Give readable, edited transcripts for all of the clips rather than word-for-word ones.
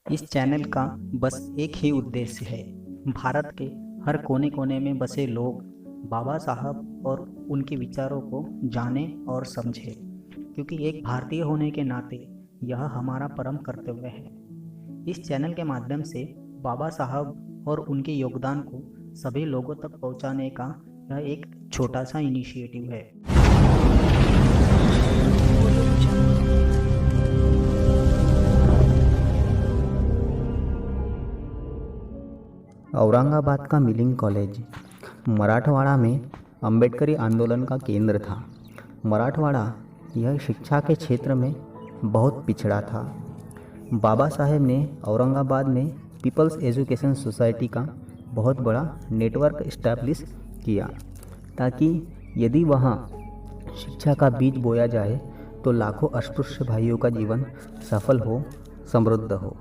इस चैनल का बस एक ही उद्देश्य है, भारत के हर कोने कोने में बसे लोग बाबा साहब और उनके विचारों को जाने और समझे, क्योंकि एक भारतीय होने के नाते यह हमारा परम कर्तव्य है। इस चैनल के माध्यम से बाबा साहब और उनके योगदान को सभी लोगों तक पहुंचाने का यह एक छोटा सा इनिशिएटिव है। औरंगाबाद का मिलिंग कॉलेज मराठवाड़ा में अंबेडकरी आंदोलन का केंद्र था। मराठवाड़ा यह शिक्षा के क्षेत्र में बहुत पिछड़ा था। बाबा साहेब ने औरंगाबाद में पीपल्स एजुकेशन सोसाइटी का बहुत बड़ा नेटवर्क इस्टेब्लिश किया, ताकि यदि वहाँ शिक्षा का बीज बोया जाए तो लाखों अस्पृश्य भाइयों का जीवन सफल हो, समृद्ध हो।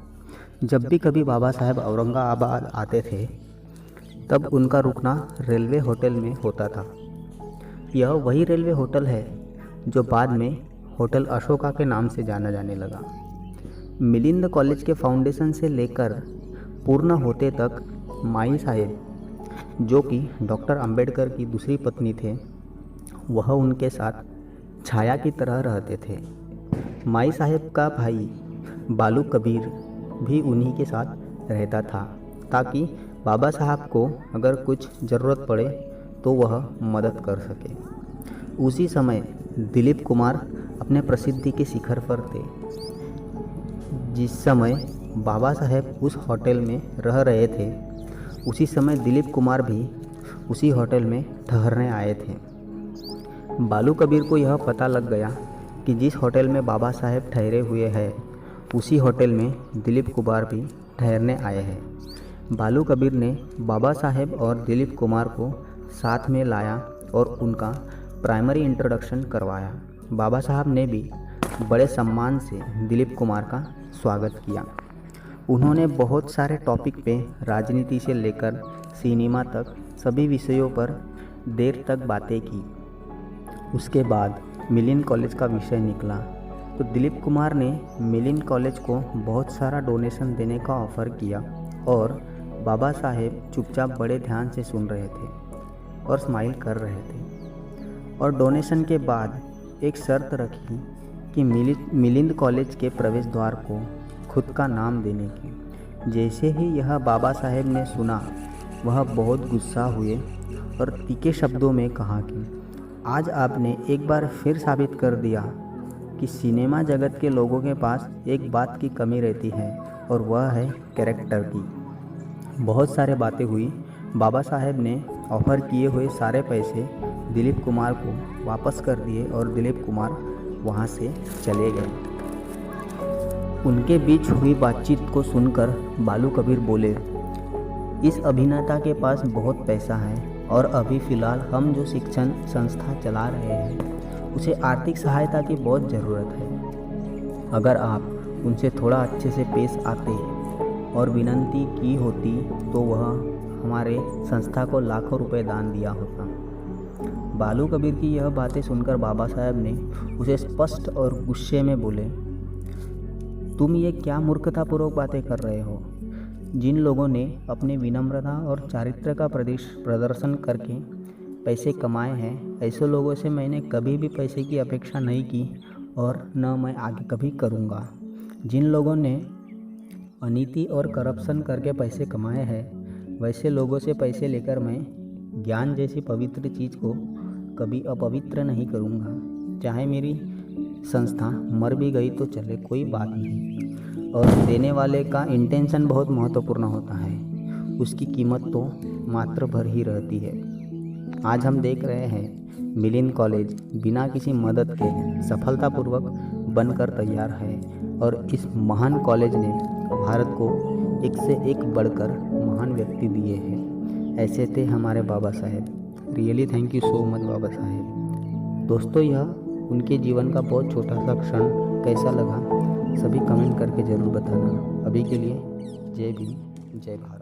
जब भी कभी बाबा साहेब औरंगाबाद आते थे तब उनका रुकना रेलवे होटल में होता था। यह वही रेलवे होटल है जो बाद में होटल अशोका के नाम से जाना जाने लगा। मिलिंद कॉलेज के फाउंडेशन से लेकर पूर्ण होते तक माई साहेब, जो कि डॉक्टर अंबेडकर की दूसरी पत्नी थे, वह उनके साथ छाया की तरह रहते थे। माई साहेब का भाई बालू कबीर भी उन्हीं के साथ रहता था, ताकि बाबा साहब को अगर कुछ ज़रूरत पड़े तो वह मदद कर सके। उसी समय दिलीप कुमार अपने प्रसिद्धि के शिखर पर थे। जिस समय बाबा साहेब उस होटल में रह रहे थे, उसी समय दिलीप कुमार भी उसी होटल में ठहरने आए थे। बालू कबीर को यह पता लग गया कि जिस होटल में बाबा साहेब ठहरे हुए हैं, उसी होटल में दिलीप कुमार भी ठहरने आए हैं। बालू कबीर ने बाबा साहेब और दिलीप कुमार को साथ में लाया और उनका प्राइमरी इंट्रोडक्शन करवाया। बाबा साहब ने भी बड़े सम्मान से दिलीप कुमार का स्वागत किया। उन्होंने बहुत सारे टॉपिक पे, राजनीति से लेकर सिनेमा तक सभी विषयों पर देर तक बातें की। उसके बाद मिलिंद कॉलेज का विषय निकला तो दिलीप कुमार ने मिलिंद कॉलेज को बहुत सारा डोनेशन देने का ऑफ़र किया और बाबा साहेब चुपचाप बड़े ध्यान से सुन रहे थे और स्माइल कर रहे थे। और डोनेशन के बाद एक शर्त रखी कि मिलिंद कॉलेज के प्रवेश द्वार को खुद का नाम देने की। जैसे ही यह बाबा साहेब ने सुना, वह बहुत गुस्सा हुए और तीखे शब्दों में कहा कि आज आपने एक बार फिर साबित कर दिया कि सिनेमा जगत के लोगों के पास एक बात की कमी रहती है, और वह है कैरेक्टर की। बहुत सारे बातें हुई। बाबा साहेब ने ऑफ़र किए हुए सारे पैसे दिलीप कुमार को वापस कर दिए और दिलीप कुमार वहाँ से चले गए। उनके बीच हुई बातचीत को सुनकर बालू कबीर बोले, इस अभिनेता के पास बहुत पैसा है और अभी फ़िलहाल हम जो शिक्षण संस्था चला रहे हैं उसे आर्थिक सहायता की बहुत ज़रूरत है। अगर आप उनसे थोड़ा अच्छे से पेश आते और विनती की होती तो वह हमारे संस्था को लाखों रुपए दान दिया होता। बालू कबीर की यह बातें सुनकर बाबा साहब ने उसे स्पष्ट और गुस्से में बोले, तुम ये क्या मूर्खतापूर्वक बातें कर रहे हो? जिन लोगों ने अपने विनम्रता और चारित्र्य का प्रदर्शन करके पैसे कमाए हैं, ऐसे लोगों से मैंने कभी भी पैसे की अपेक्षा नहीं की और न मैं आगे कभी करूँगा। जिन लोगों ने अनीति और करप्शन करके पैसे कमाए हैं, वैसे लोगों से पैसे लेकर मैं ज्ञान जैसी पवित्र चीज़ को कभी अपवित्र नहीं करूँगा। चाहे मेरी संस्था मर भी गई तो चले, कोई बात नहीं। और देने वाले का इंटेंशन बहुत महत्वपूर्ण होता है, उसकी कीमत तो मात्र भर ही रहती है। आज हम देख रहे हैं मिलिंद कॉलेज बिना किसी मदद के सफलतापूर्वक बनकर तैयार है, और इस महान कॉलेज ने भारत को एक से एक बढ़कर महान व्यक्ति दिए हैं। ऐसे थे हमारे Baba Saheb. Really thank you so much Baba Saheb. दोस्तों, यह उनके जीवन का बहुत छोटा सा क्षण कैसा लगा, सभी कमेंट करके ज़रूर बताना। अभी के लिए जय भीम, जय भारत।